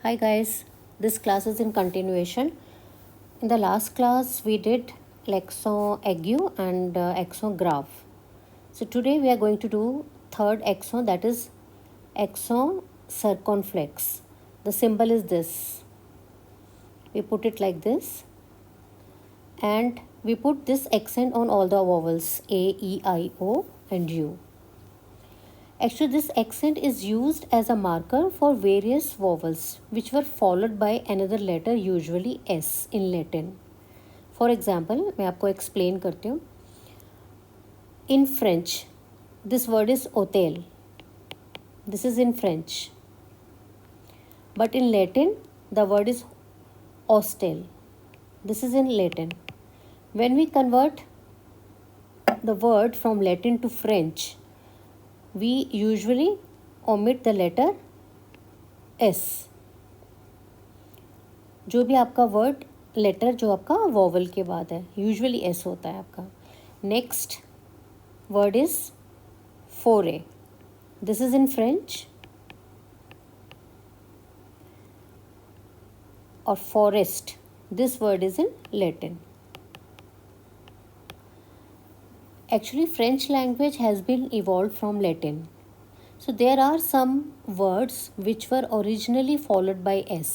Hi guys, this class is in continuation. In the last class we did lexon ague and exograph. So today we are going to do third exon, that is exon circumflex. The symbol is this. We put it like this and we put this accent on all the vowels A, E, I, O and U. Actually, this accent is used as a marker for various vowels which were followed by another letter, usually S in Latin. For example, मैं आपको explain करती हूँ. In French, this word is hôtel. This is in French. But in Latin, the word is hostel. This is in Latin. When we convert the word from Latin to French, we usually omit the letter S. जो भी आपका word letter जो आपका vowel के बाद है usually S होता है आपका. नेक्स्ट वर्ड इज फोरे. This is in French. और forest, this word is in Latin. Actually, French language has been evolved from Latin. So there are some words which were originally followed by S.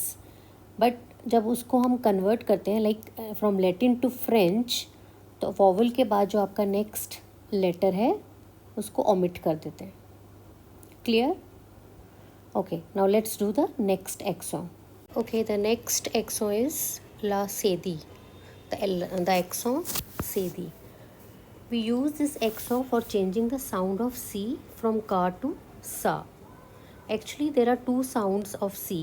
But जब उसको हम convert करते हैं like from Latin to French, तो vowel के बाद जो आपका next letter है उसको omit कर देते हैं. Clear? Okay, now let's do the next exon. Okay, the next exon is La Sedi. The exon Sedi. We use this exon for changing the sound of C from ka to sa. Actually, there are two sounds of C,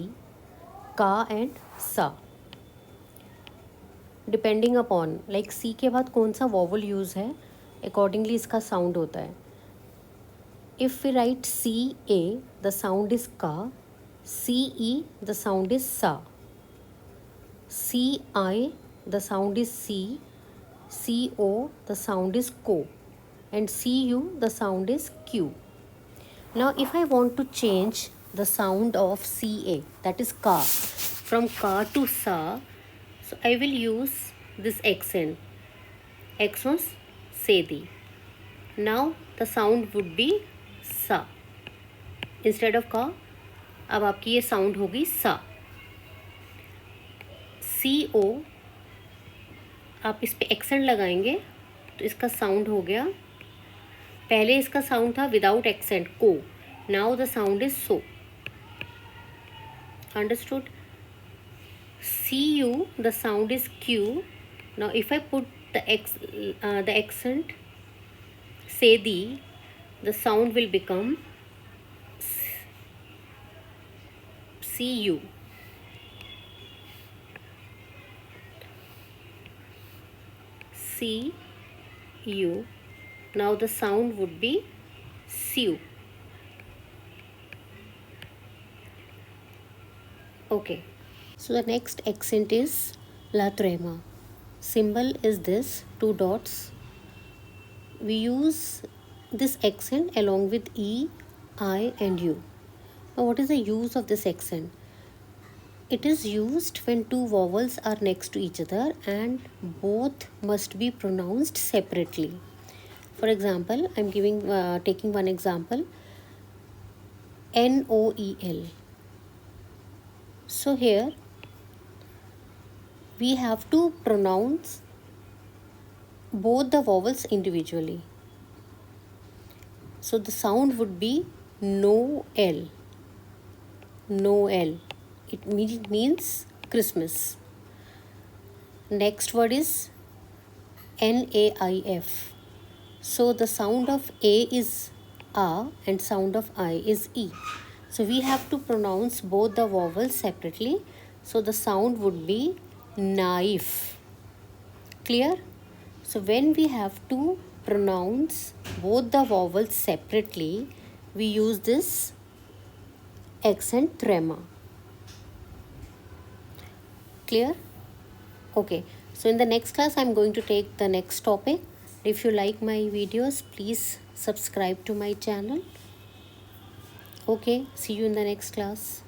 ka and sa. Depending upon, like C के बाद कौन सा vowel use है, accordingly इसका sound होता है. If we write C-A, the sound is ka. C-E, the sound is sa. C-I, the sound is C. C-O, the sound is ko, and C-U, the sound is Q. Now if I want to change the sound of C-A, that is ka, from ka to sa, so I will use this accent, exon sedi. Now the sound would be sa. Instead of ka, अब आपकी ये sound होगी sa. C-O, आप इस पे accent लगाएंगे तो इसका साउंड हो गया. पहले इसका साउंड था विदाउट एक्सेंट को. Now the sound is so. Understood? C-U, the sound is Q. Now if I put the accent sedi, the sound will become C-U. C-U. Now the sound would be Siu. Okay. So the next accent is La Trema. Symbol is this, two dots. We use this accent along with E, I and U. Now what is the use of this accent? It is used when two vowels are next to each other and both must be pronounced separately. For example, I am taking one example, N-O-E-L. So here we have to pronounce both the vowels individually. So the sound would be no-L. No-L. It means Christmas. Next word is N-A-I-F. So the sound of A is A and sound of I is E. So we have to pronounce both the vowels separately. So the sound would be knife. Clear? So when we have to pronounce both the vowels separately, we use this accent trema. Clear? Okay. So in the next class, I'm going to take the next topic. If you like my videos, please subscribe to my channel. Okay. See you in the next class.